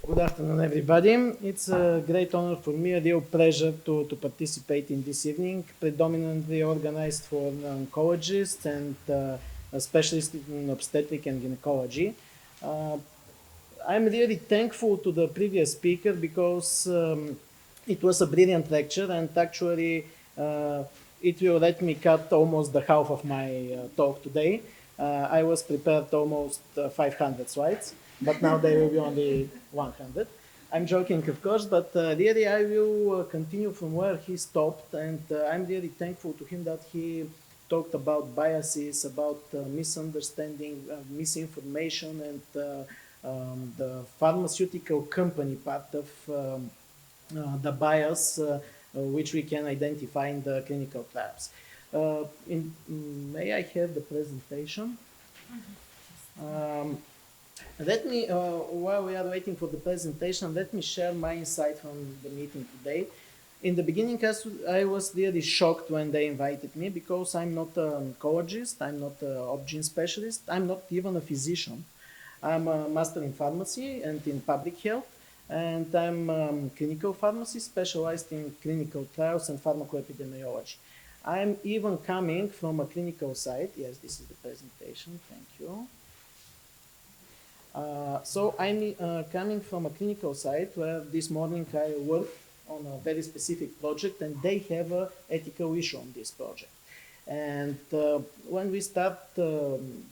Good afternoon, everybody. It's a great honor for me, a real pleasure to participate in this evening, predominantly organized for oncologists and specialists in obstetric and gynecology. Uh, I'm really thankful to the previous speaker because it was a brilliant lecture, and actually it will let me cut almost the half of my talk today. I was prepared almost 500 slides, but now there will be only 100. I'm joking, of course, but really I will continue from where he stopped, and I'm really thankful to him that he talked about biases, about misunderstanding, misinformation, and the pharmaceutical company part of the bias which we can identify in the clinical trials. May I have the presentation? Let me, while we are waiting for the presentation, let me share my insight from the meeting today. In the beginning, I was really shocked when they invited me because I'm not an oncologist, I'm not an obgyn specialist, I'm not even a physician. I'm a master in pharmacy and in public health, and I'm clinical pharmacy specialized in clinical trials and pharmacoepidemiology. I'm even coming from a clinical site. Yes, this is the presentation. Thank you. So I'm coming from a clinical site where this morning I worked on a very specific project, and they have an ethical issue on this project. And when we start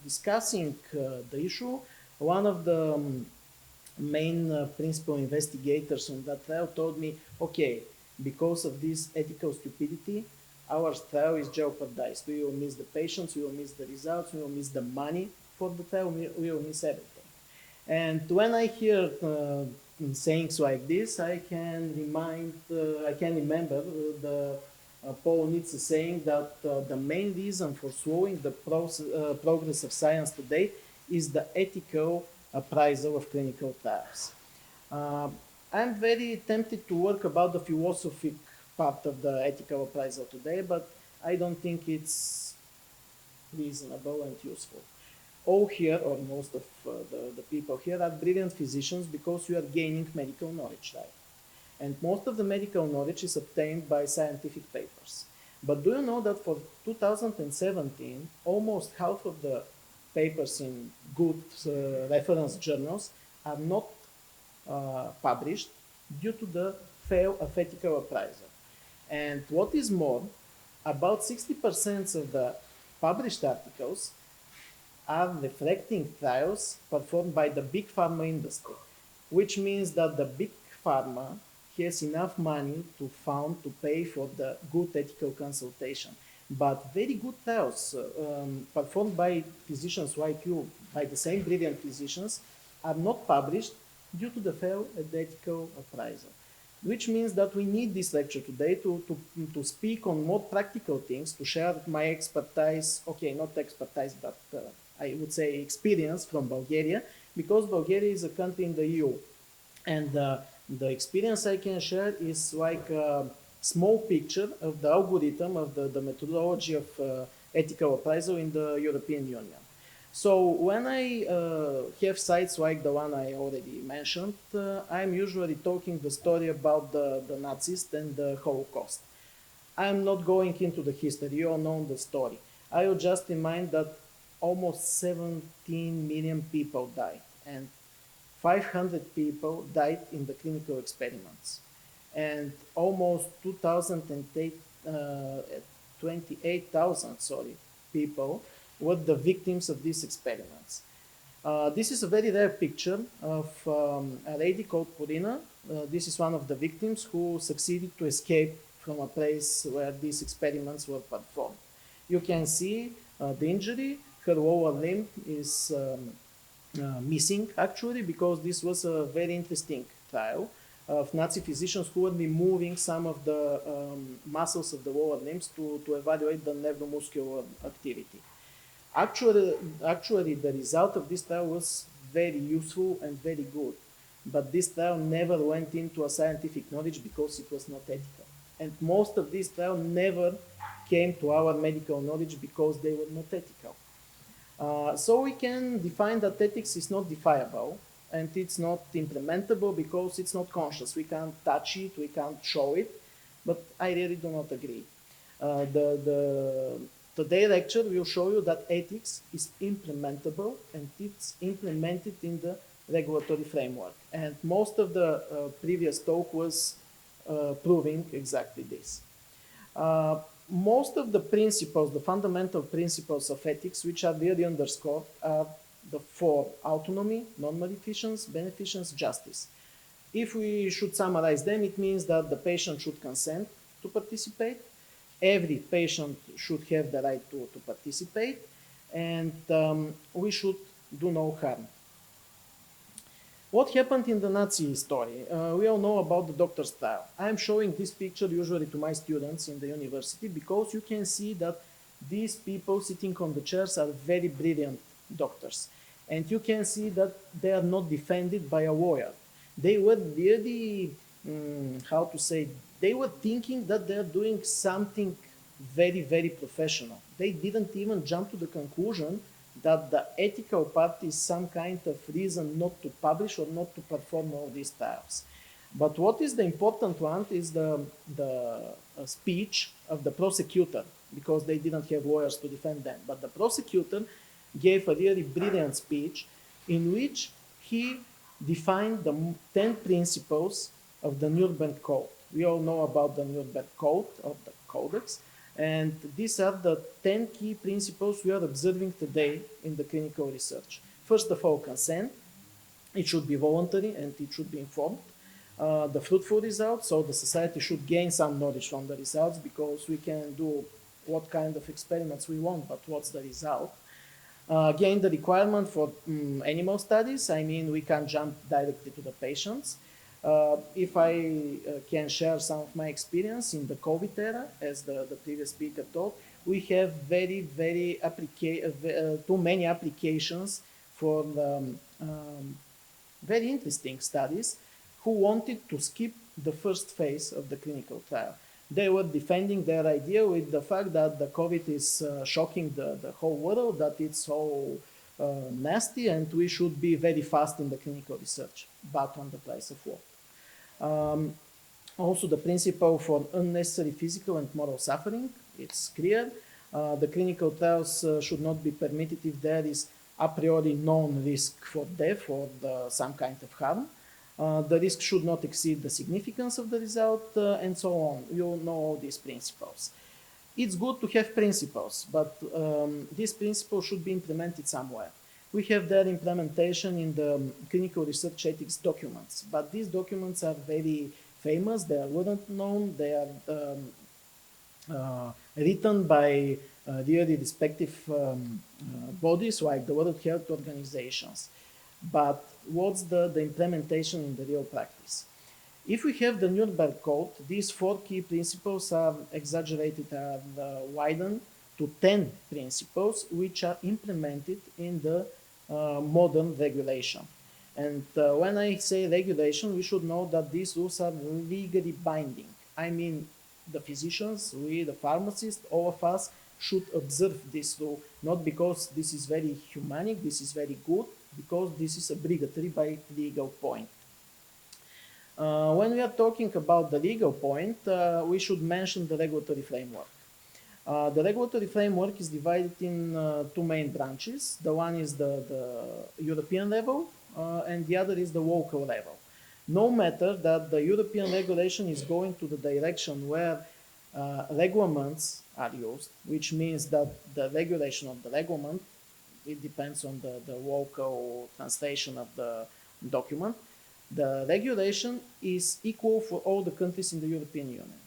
discussing the issue, one of the main principal investigators on that trial told me, okay, because of this ethical stupidity, our trial is jeopardized. We will miss the patients, we will miss the results, we will miss the money for the trial, we will miss everything. And when I hear sayings like this, I can remember the Paul Nietzsche saying that the main reason for slowing the progress of science today is the ethical appraisal of clinical trials. I'm very tempted to work about the philosophic part of the ethical appraisal today, but I don't think it's reasonable and useful. All here, or most of the people here, are brilliant physicians because you are gaining medical knowledge, right? And most of the medical knowledge is obtained by scientific papers. But do you know that for 2017, almost half of the papers in good reference journals are not published due to the fail of ethical appraisal. And what is more, about 60% of the published articles are reflecting trials performed by the big pharma industry, which means that the big pharma has enough money to pay for the good ethical consultation. But very good trials performed by physicians like you, by the same brilliant physicians, are not published due to the fail at the ethical appraisal. Which means that we need this lecture today to speak on more practical things, to share my expertise, okay, not expertise, but I would say experience from Bulgaria, because Bulgaria is a country in the EU. And the experience I can share is like a small picture of the algorithm of the methodology of ethical appraisal in the European Union. So when I have sites like the one I already mentioned, I'm usually talking the story about the Nazis and the Holocaust. I'm not going into the history, you all know the story. I will just remind that almost 17 million people died, and 500 people died in the clinical experiments, and almost 28,000 people were the victims of these experiments. This is a very rare picture of a lady called Purina. This is one of the victims who succeeded to escape from a place where these experiments were performed. You can see the injury. Her lower limb is missing, actually, because this was a very interesting trial of Nazi physicians who were removing some of the muscles of the lower limbs to evaluate the neuromuscular activity. Actually, the result of this trial was very useful and very good, but this trial never went into a scientific knowledge because it was not ethical. And most of these trials never came to our medical knowledge because they were not ethical. So we can define that ethics is not defiable, and it's not implementable because it's not conscious. We can't touch it, we can't show it, but I really do not agree. Today's lecture will show you that ethics is implementable and it's implemented in the regulatory framework. And most of the previous talk was proving exactly this. Most of the principles, the fundamental principles of ethics, which are really underscored, are the four: autonomy, non-maleficence, beneficence, justice. If we should summarize them, it means that the patient should consent to participate, every patient should have the right to participate, and we should do no harm. What happened in the Nazi story? We all know about the doctor's trial. I'm showing this picture usually to my students in the university because you can see that these people sitting on the chairs are very brilliant doctors. And you can see that they are not defended by a lawyer. They were really, how to say, they were thinking that they're doing something very, very professional. They didn't even jump to the conclusion that the ethical part is some kind of reason not to publish or not to perform all these trials. But what is the important one is the speech of the prosecutor, because they didn't have lawyers to defend them. But the prosecutor gave a really brilliant speech in which he defined the 10 principles of the Nuremberg Code. We all know about the Nuremberg Code, or the Codex, and these are the 10 key principles we are observing today in the clinical research. First of all, consent. It should be voluntary and it should be informed. The fruitful results, so the society should gain some knowledge from the results, because we can do what kind of experiments we want, but what's the result? Again, the requirement for animal studies, I mean, we can't jump directly to the patients. If I can share some of my experience in the COVID era, as the previous speaker told, we have very too many applications for very interesting studies who wanted to skip the first phase of the clinical trial. They were defending their idea with the fact that the COVID is shocking the whole world, that it's so nasty, and we should be very fast in the clinical research, but on the price of war. Also, the principle for unnecessary physical and moral suffering, it's clear. The clinical trials should not be permitted if there is a priori known risk for death or some kind of harm. The risk should not exceed the significance of the result, and so on. You know all these principles. It's good to have principles, but these principles should be implemented somewhere. We have their implementation in the clinical research ethics documents, but these documents are very famous. They are well known. They are written by really respective bodies like the World Health Organizations. But what's the implementation in the real practice? If we have the Nuremberg Code, these 4 key principles are exaggerated and widened to 10 principles, which are implemented in the modern regulation. And when I say regulation, we should know that these rules are legally binding. I mean, the physicians, we, the pharmacists, all of us should observe this rule, not because this is very humane, this is very good, because this is obligatory by legal point. When we are talking about the legal point, we should mention the regulatory framework. The regulatory framework is divided in 2 main branches. The one is the European level, and the other is the local level. No matter that the European regulation is going to the direction where regulations are used, which means that the regulation of the regulation, it depends on the local translation of the document. The regulation is equal for all the countries in the European Union,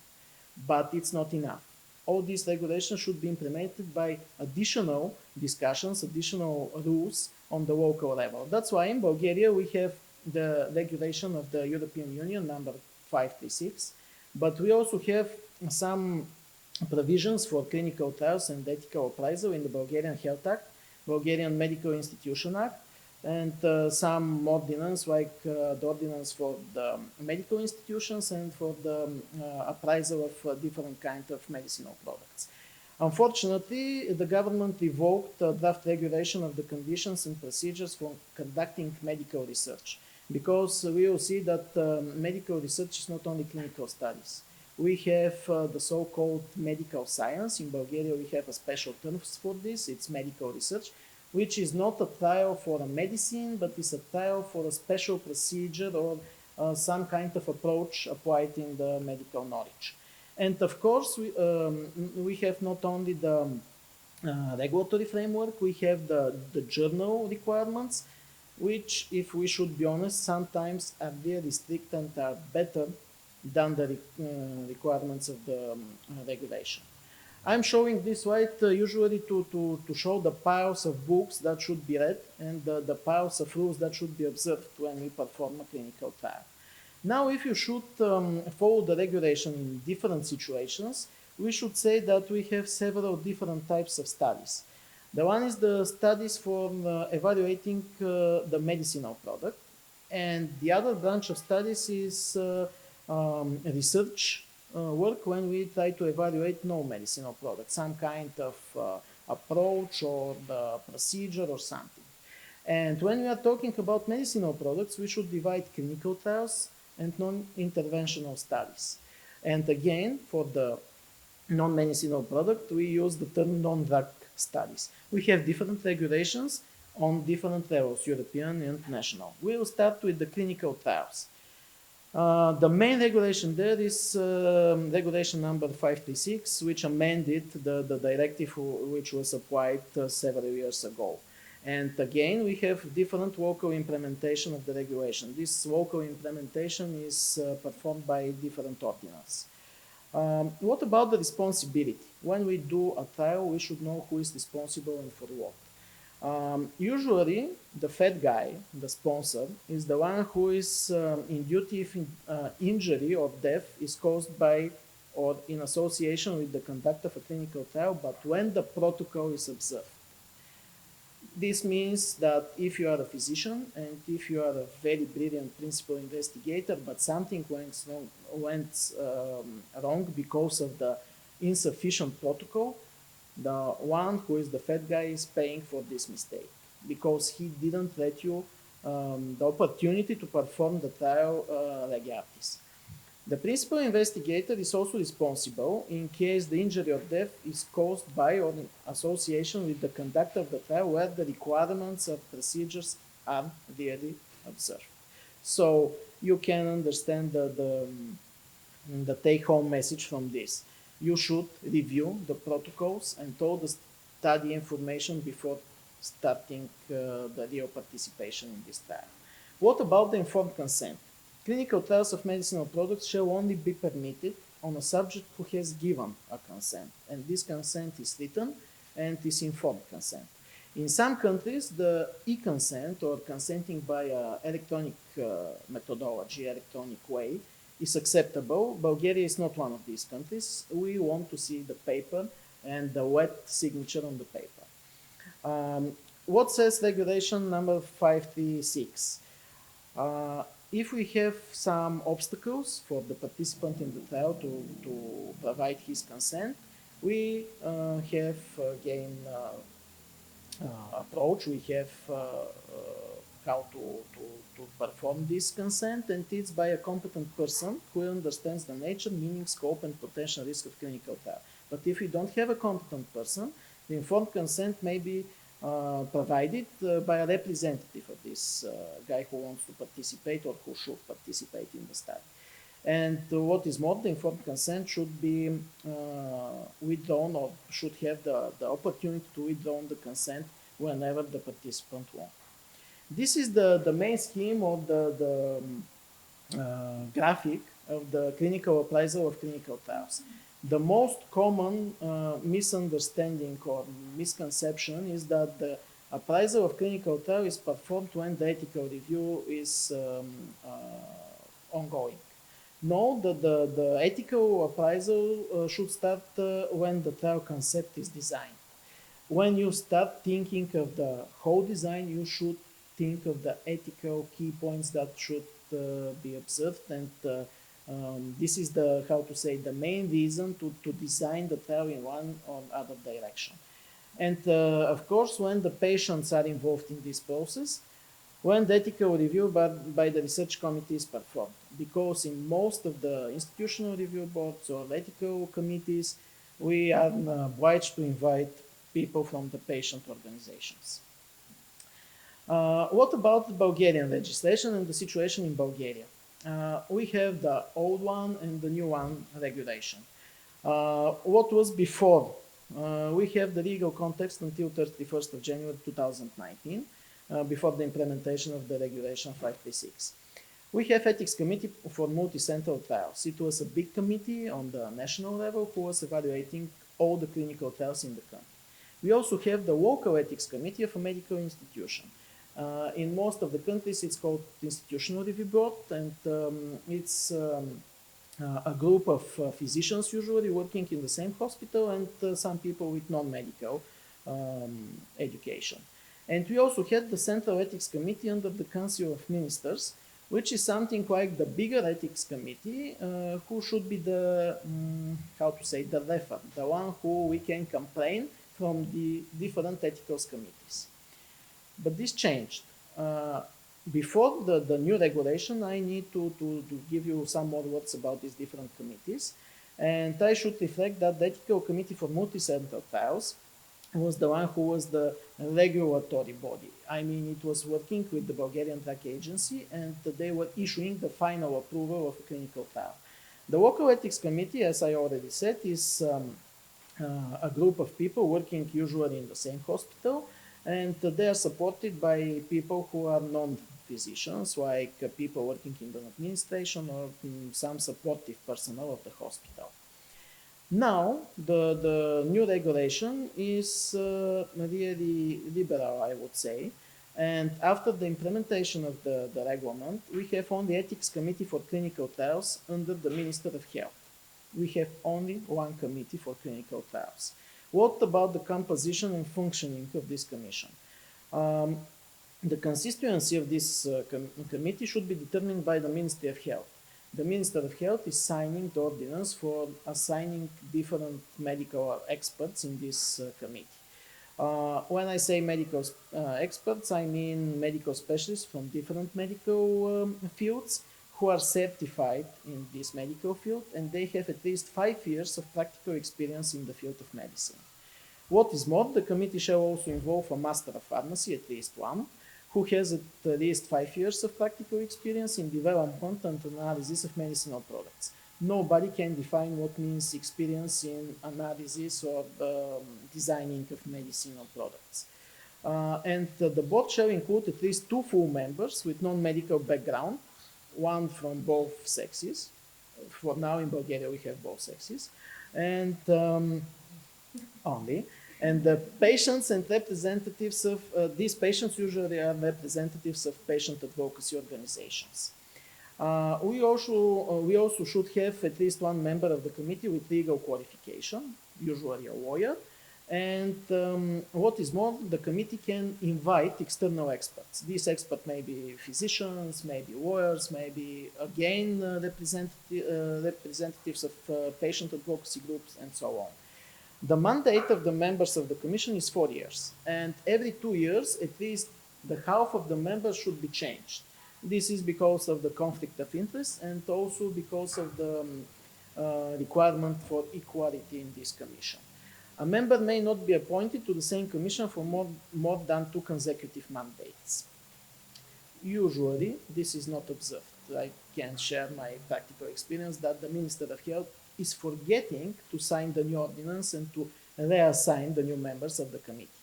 but it's not enough. All these regulations should be implemented by additional discussions, additional rules on the local level. That's why in Bulgaria we have the regulation of the European Union number 536, but we also have some provisions for clinical trials and ethical appraisal in the Bulgarian Health Act, Bulgarian Medical Institution Act, and some ordinance like the ordinance for the medical institutions and for the appraisal of different kinds of medicinal products. Unfortunately, the government revoked draft regulation of the conditions and procedures for conducting medical research, because we will see that medical research is not only clinical studies. We have the so-called medical science. In Bulgaria, we have a special term for this. It's medical research, which is not a trial for a medicine, but is a trial for a special procedure or some kind of approach applied in the medical knowledge. And of course, we have not only the regulatory framework, we have the journal requirements, which, if we should be honest, sometimes are very strict and are better than the requirements of the regulation. I'm showing this slide usually to show the piles of books that should be read and the piles of rules that should be observed when we perform a clinical trial. Now, if you should follow the regulation in different situations, we should say that we have several different types of studies. The one is the studies for evaluating the medicinal product, and the other branch of studies is research work when we try to evaluate no medicinal product, some kind of approach or procedure or something. And when we are talking about medicinal products, we should divide clinical trials and non-interventional studies. And again, for the non-medicinal product, we use the term non-drug studies. We have different regulations on different levels, European and national. We will start with the clinical trials. The main regulation there is regulation number 536, which amended the directive which was applied several years ago. And again, we have different local implementation of the regulation. This local implementation is performed by different ordinances. What about the responsibility? When we do a trial, we should know who is responsible and for what. Usually, the fat guy, the sponsor, is the one who is in duty if injury or death is caused by or in association with the conduct of a clinical trial, but when the protocol is observed. This means that if you are a physician and if you are a very brilliant principal investigator, but something went wrong because of the insufficient protocol, the one who is the fat guy is paying for this mistake because he didn't let you the opportunity to perform the trial lege artis. The principal investigator is also responsible in case the injury or death is caused by or in association with the conduct of the trial where the requirements of procedures are really observed. So you can understand the take-home message from this. You should review the protocols and all the study information before starting the real participation in this trial. What about the informed consent? Clinical trials of medicinal products shall only be permitted on a subject who has given a consent, and this consent is written and is informed consent. In some countries, the e-consent or consenting by electronic methodology, electronic way, is acceptable. Bulgaria is not one of these countries. We want to see the paper and the wet signature on the paper. What says regulation number 536? If we have some obstacles for the participant in the trial to provide his consent, we have again approach. We have how to perform this consent, and it's by a competent person who understands the nature, meaning, scope, and potential risk of clinical trial. But if we don't have a competent person, the informed consent may be provided by a representative of this guy who wants to participate or who should participate in the study. And what is more, the informed consent should be withdrawn or should have the opportunity to withdraw the consent whenever the participant wants. This is the main scheme of the graphic of the clinical appraisal of clinical trials. The most common misunderstanding or misconception is that the appraisal of clinical trial is performed when the ethical review is ongoing. No, the ethical appraisal should start when the trial concept is designed. When you start thinking of the whole design, you should think of the ethical key points that should be observed and This is the, how to say, the main reason to design the trial in one or other direction. And of course, when the patients are involved in this process, when the ethical review by the research committee is performed, because in most of the institutional review boards or ethical committees, we are obliged to invite people from the patient organizations. What about the Bulgarian legislation and the situation in Bulgaria? We have the old one and the new one regulation. What was before? We have the legal context until 31st of January 2019, before the implementation of the regulation 536. We have ethics committee for multi-central trials. It was a big committee on the national level who was evaluating all the clinical trials in the country. We also have the local ethics committee of a medical institution. In most of the countries, it's called institutional review board, and it's a group of physicians usually working in the same hospital and some people with non-medical education. And we also had the Central Ethics Committee under the Council of Ministers, which is something like the bigger ethics committee, who should be the, how to say, the referee, the one who we can complain from the different ethical committees. But this changed. Before the new regulation, I need to give you some more words about these different committees. And I should reflect that the Ethical Committee for Multicenter Trials was the one who was the regulatory body. I mean, it was working with the Bulgarian Drug Agency, and they were issuing the final approval of a clinical trial. The Local Ethics Committee, as I already said, is a group of people working usually in the same hospital, and they are supported by people who are non-physicians, like people working in the administration or some supportive personnel of the hospital. Now, the new regulation is really liberal, I would say. And after the implementation of the regulation, we have only Ethics Committee for Clinical Trials under the Minister of Health. We have only one committee for clinical trials. What about the composition and functioning of this commission? The constituency of this committee should be determined by the Ministry of Health. The Minister of Health is signing the ordinance for assigning different medical experts in this committee. When I say medical experts, I mean medical specialists from different medical fields who are certified in this medical field, and they have at least 5 years of practical experience in the field of medicine. What is more, the committee shall also involve a Master of Pharmacy, at least one, who has at least 5 years of practical experience in development and analysis of medicinal products. Nobody can define what means experience in analysis or designing of medicinal products. And the board shall include at least 2 full members with non-medical background, one from both sexes. For now in Bulgaria we have both sexes, and only. And the patients and representatives of these patients usually are representatives of patient advocacy organizations. We also should have at least one member of the committee with legal qualification, usually a lawyer. And what is more, the committee can invite external experts. These experts may be physicians, maybe lawyers, maybe again representatives of patient advocacy groups, and so on. The mandate of the members of the commission is 4 years, and every 2 years, at least the half of the members should be changed. This is because of the conflict of interest and also because of the requirement for equality in this commission. A member may not be appointed to the same commission for more than 2 consecutive mandates. Usually, this is not observed. I can share my practical experience that the Minister of Health is forgetting to sign the new ordinance and to reassign the new members of the committee.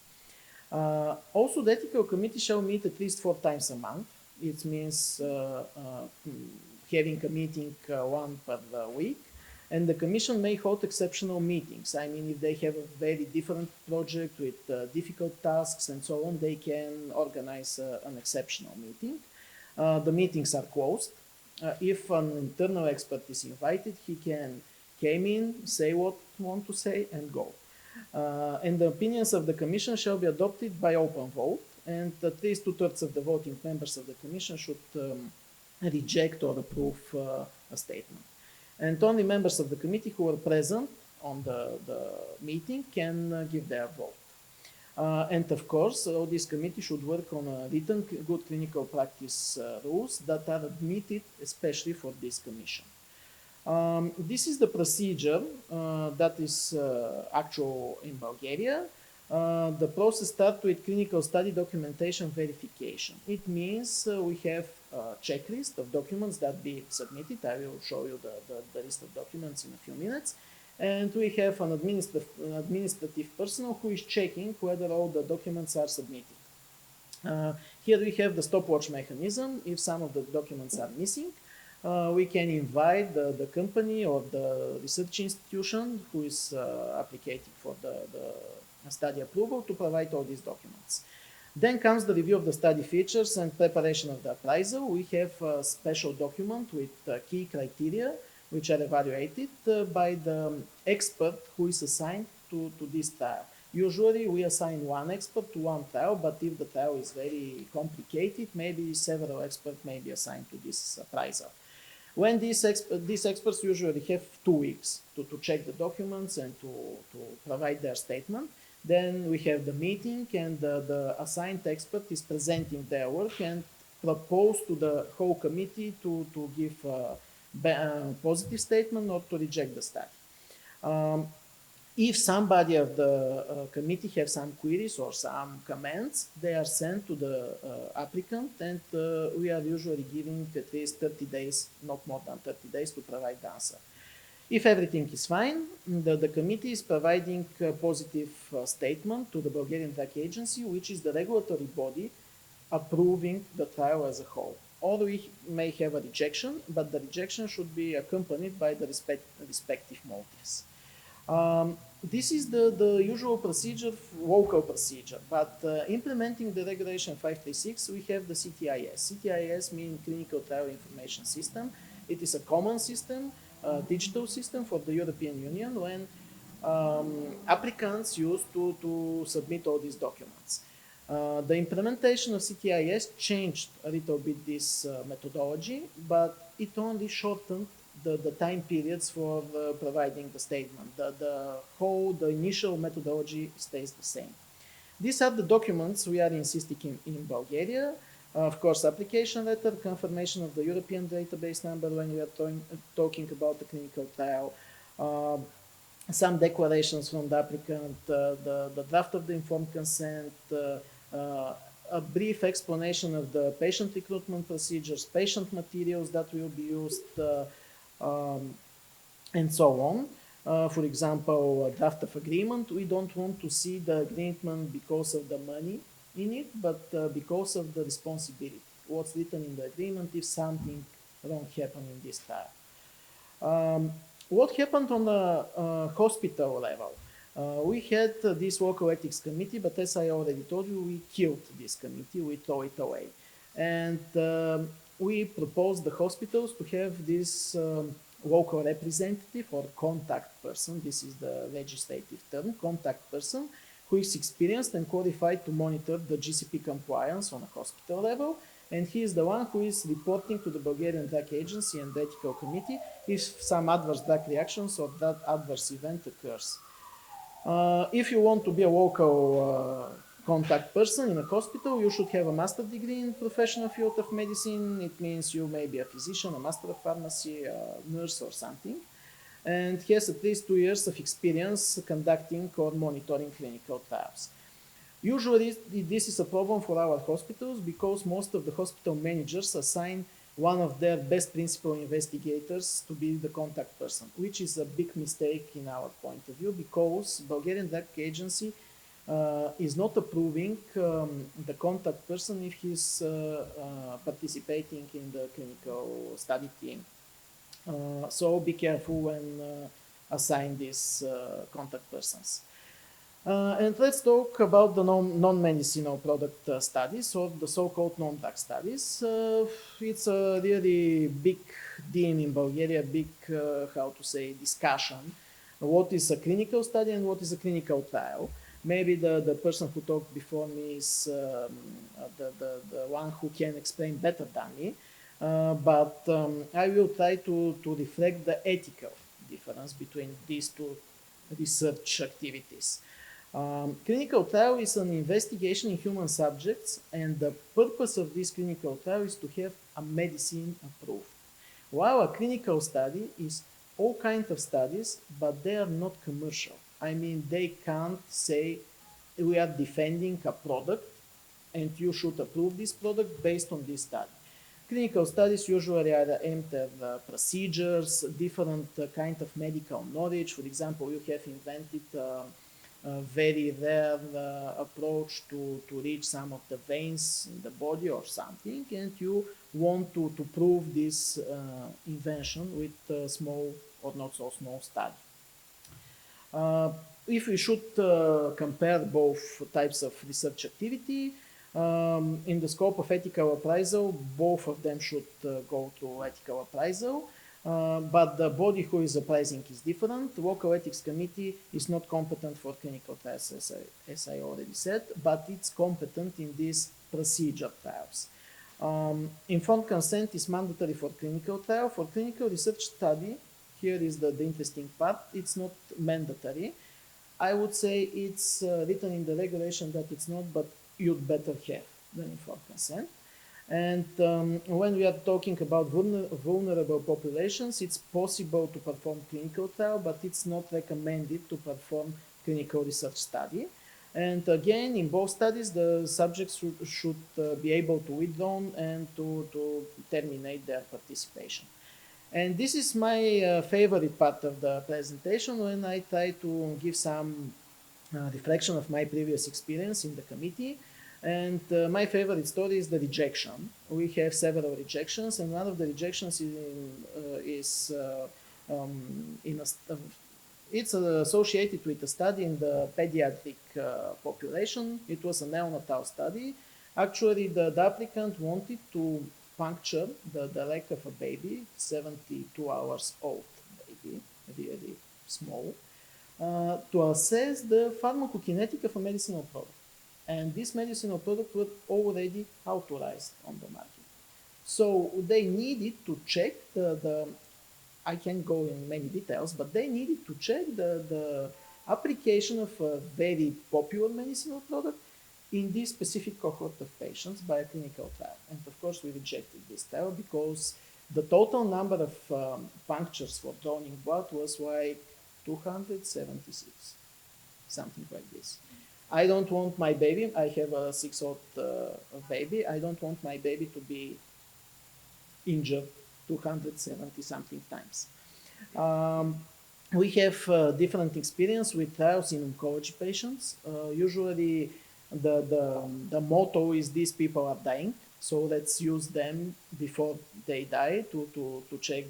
Also, the ethical committee shall meet at least 4 times a month. It means having a meeting 1 per week. And the commission may hold exceptional meetings. I mean, if they have a very different project with difficult tasks and so on, they can organize an exceptional meeting. The meetings are closed. If an internal expert is invited, he can come in, say what he wants to say, and go. And the opinions of the commission shall be adopted by open vote, and at least 2/3 of the voting members of the commission should reject or approve a statement. And only members of the committee who were present on the meeting can give their vote. And of course, this committee should work on written good clinical practice rules that are admitted especially for this commission. This is the procedure that is actual in Bulgaria. The process starts with clinical study documentation verification. It means we have a checklist of documents that be submitted. I will show you the list of documents in a few minutes. And we have an administrative personnel who is checking whether all the documents are submitted. Here we have the stopwatch mechanism. If some of the documents are missing, we can invite the company or the research institution who is applying for the study approval to provide all these documents. Then comes the review of the study features and preparation of the appraisal. We have a special document with key criteria which are evaluated by the expert who is assigned to this trial. Usually we assign one expert to one trial, but if the trial is very complicated, maybe several experts may be assigned to this appraisal. When these experts usually have 2 weeks to check the documents and to provide their statement, then we have the meeting and the assigned expert is presenting their work and propose to the whole committee to give a positive statement or to reject the study. If somebody of the committee have some queries or some comments, they are sent to the applicant, and we are usually giving at least 30 days, not more than 30 days, to provide the answer. If everything is fine, the committee is providing a positive statement to the Bulgarian Drug Agency, which is the regulatory body approving the trial as a whole. Or we may have a rejection, but the rejection should be accompanied by the respective motives. This is the usual procedure, local procedure, but implementing the regulation 536, we have the CTIS. CTIS means Clinical Trial Information System. It is a common system, digital system for the European Union when applicants used to submit all these documents. The implementation of CTIS changed a little bit this methodology, but it only shortened the time periods for providing the statement. The initial methodology stays the same. These are the documents we are insisting in Bulgaria. Of course, application letter, confirmation of the European database number when we are talking about the clinical trial, some declarations from the applicant, the draft of the informed consent, a brief explanation of the patient recruitment procedures, patient materials that will be used, and so on. For example, a draft of agreement. We don't want to see the agreement because of the money in it, but because of the responsibility. What's written in the agreement if something wrong happened in this trial. What happened on the hospital level? We had this local ethics committee, but as I already told you, we killed this committee, we throw it away. And we proposed the hospitals to have this local representative or contact person, this is the legislative term, contact person, who is experienced and qualified to monitor the GCP compliance on a hospital level, and he is the one who is reporting to the Bulgarian Drug Agency and the Ethical Committee if some adverse drug reactions or that adverse event occurs. If you want to be a local contact person in a hospital, you should have a master's degree in professional field of medicine. It means you may be a physician, a master of pharmacy, a nurse or something, and he has at least 2 years of experience conducting or monitoring clinical trials. Usually, this is a problem for our hospitals because most of the hospital managers assign one of their best principal investigators to be the contact person, which is a big mistake in our point of view because Bulgarian Drug Agency is not approving the contact person if he's participating in the clinical study team. So be careful when assign these contact persons. And let's talk about the non-medicinal product studies or the so-called non-drug studies. It's a really big deal in Bulgaria, big, discussion. What is a clinical study and what is a clinical trial? Maybe the person who talked before me is the one who can explain better than me. but I will try to reflect the ethical difference between these two research activities. Clinical trial is an investigation in human subjects, and the purpose of this clinical trial is to have a medicine approved. While a clinical study is all kinds of studies, but they are not commercial. I mean, they can't say we are defending a product and you should approve this product based on this study. Clinical studies usually are aimed at procedures, different kind of medical knowledge. For example, you have invented a very rare approach to reach some of the veins in the body or something, and you want to prove this invention with a small or not so small study. If we should compare both types of research activity, in the scope of ethical appraisal, both of them should go to ethical appraisal, but the body who is appraising is different. The local ethics committee is not competent for clinical trials, as I already said, but it's competent in these procedure trials. Informed consent is mandatory for clinical trial. For clinical research study, here is the interesting part, it's not mandatory. I would say it's written in the regulation that it's not, but you'd better have the informed consent. And when we are talking about vulnerable populations, it's possible to perform clinical trial, but it's not recommended to perform clinical research study. And again, in both studies, the subjects should be able to withdraw and to terminate their participation. And this is my favorite part of the presentation, when I try to give some reflection of my previous experience in the committee. And my favorite story is the rejection. We have several rejections, and one of the rejections it's associated with a study in the pediatric population. It was a neonatal study. Actually, the applicant wanted to puncture the leg of a baby, 72 hours old baby, really small, to assess the pharmacokinetic of a medicinal product. And this medicinal product was already authorized on the market. So they needed to check I can't go in many details, but they needed to check the application of a very popular medicinal product in this specific cohort of patients by a clinical trial. And of course, we rejected this trial because the total number of punctures for drawing blood was like 276, something like this. I don't want my baby, I have a 6-year-old baby, I don't want my baby to be injured 270 something times. We have different experience with trials in oncology patients. Usually the motto is these people are dying, so let's use them before they die to check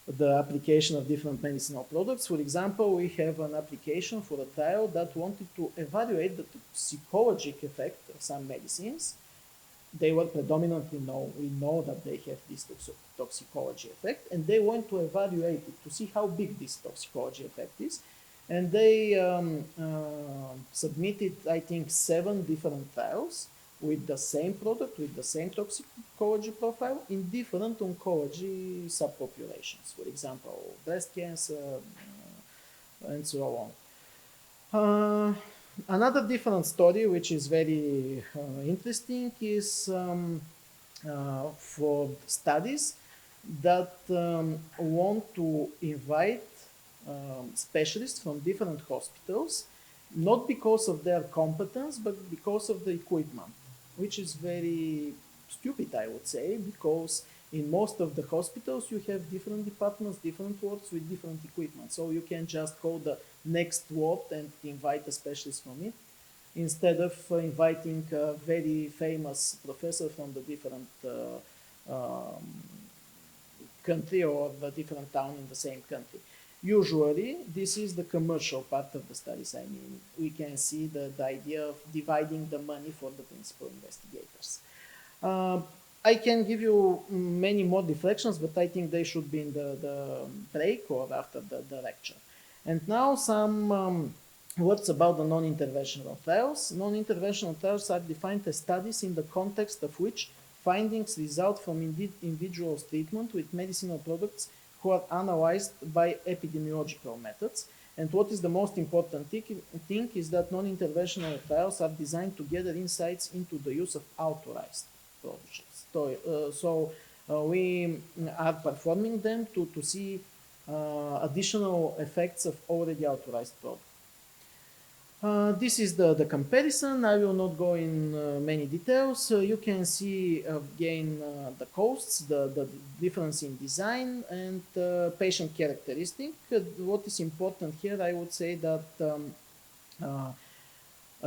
the application of different medicinal products. For example, we have an application for a trial that wanted to evaluate the toxicologic effect of some medicines. They were predominantly we know that they have this toxicology effect, and they want to evaluate it to see how big this toxicology effect is. And they submitted, I think, 7 different trials with the same product, with the same toxicology profile in different oncology subpopulations. For example, breast cancer, and so on. Another different story, which is very interesting, is for studies that want to invite specialists from different hospitals, not because of their competence, but because of the equipment, which is very stupid, I would say, because in most of the hospitals you have different departments, different wards with different equipment. So you can just call the next ward and invite a specialist from it, instead of inviting a very famous professor from the different country or the different town in the same country. Usually, this is the commercial part of the studies. I mean, we can see the idea of dividing the money for the principal investigators. I can give you many more reflections, but I think they should be in the break or after the lecture. And now some words about the non-interventional trials. Non-interventional trials are defined as studies in the context of which findings result from individual treatment with medicinal products who are analyzed by epidemiological methods. And what is the most important thing is that non-interventional trials are designed to gather insights into the use of authorized projects. So we are performing them to see additional effects of already authorized products. This is the comparison. I will not go in many details. You can see again the costs, the difference in design, and patient characteristic. What is important here, I would say that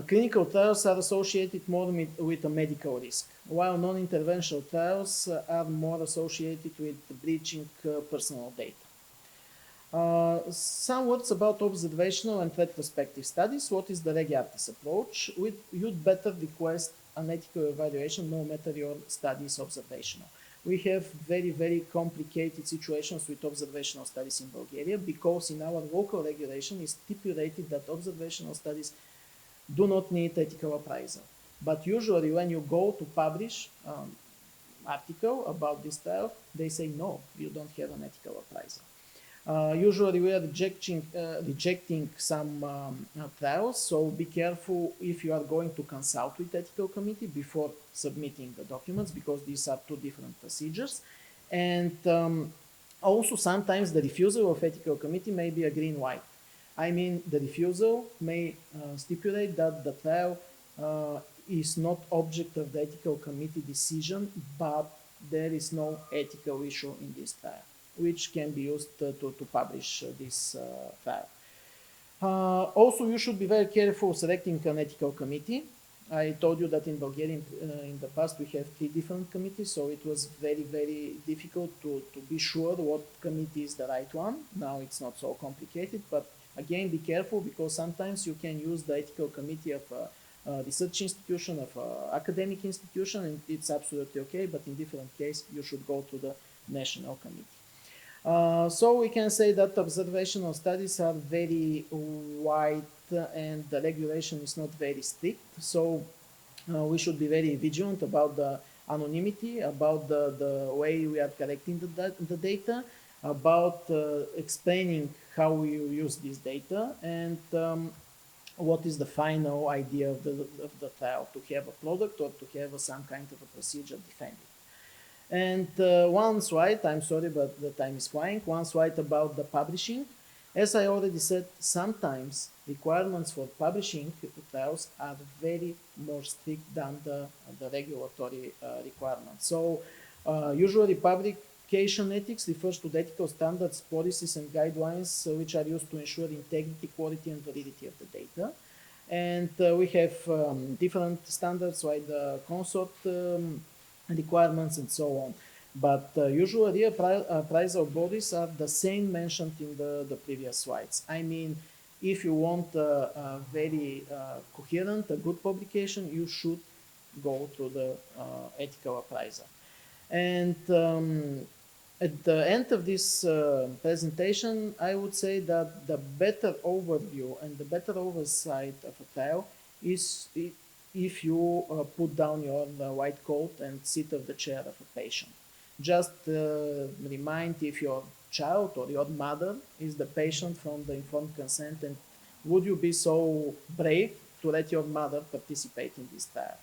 clinical trials are associated more with a medical risk, while non-interventional trials are more associated with breaching personal data. Some words about observational and retrospective studies. What is the Reg Artis approach? You'd better request an ethical evaluation no matter your study is observational. We have very, very complicated situations with observational studies in Bulgaria because in our local regulation is stipulated that observational studies do not need ethical appraisal. But usually when you go to publish article about this trial, they say no, you don't have an ethical appraisal. Usually we are rejecting some trials, so be careful if you are going to consult with ethical committee before submitting the documents, because these are two different procedures. And also sometimes the refusal of ethical committee may be a green-white. I mean, the refusal may stipulate that the trial is not object of the ethical committee decision, but there is no ethical issue in this trial, which can be used to publish this trial. Also, you should be very careful selecting an ethical committee. I told you that in Bulgaria in the past we have 3 different committees, so it was very, very difficult to be sure what committee is the right one. Now it's not so complicated, but again, be careful because sometimes you can use the ethical committee of a research institution, of an academic institution, and it's absolutely okay, but in different case, you should go to the national committee. So we can say that observational studies are very wide and the regulation is not very strict. So we should be very vigilant about the anonymity, about the way we are collecting the data, about explaining how we use this data, and what is the final idea of the trial, to have a product or to have some kind of a procedure defended. And one slide, I'm sorry, but the time is flying, one slide about the publishing. As I already said, sometimes requirements for publishing trials are very more strict than the regulatory requirements. So usually publication ethics refers to the ethical standards, policies, and guidelines which are used to ensure integrity, quality, and validity of the data. And we have different standards like the consort requirements and so on. But usually appraisal bodies are the same mentioned in the previous slides. I mean, if you want a very coherent, a good publication, you should go to the ethical appraisal. And at the end of this presentation, I would say that the better overview and the better oversight of a trial is if you put down your white coat and sit on the chair of a patient. Just remind if your child or your mother is the patient from the informed consent, and would you be so brave to let your mother participate in this trial?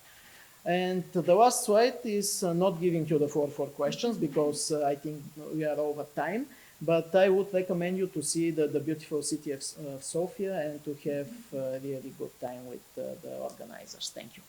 And the last slide is not giving you the floor for questions because I think we are over time, but I would recommend you to see the beautiful city of Sofia and to have a really good time with the organizers. Thank you.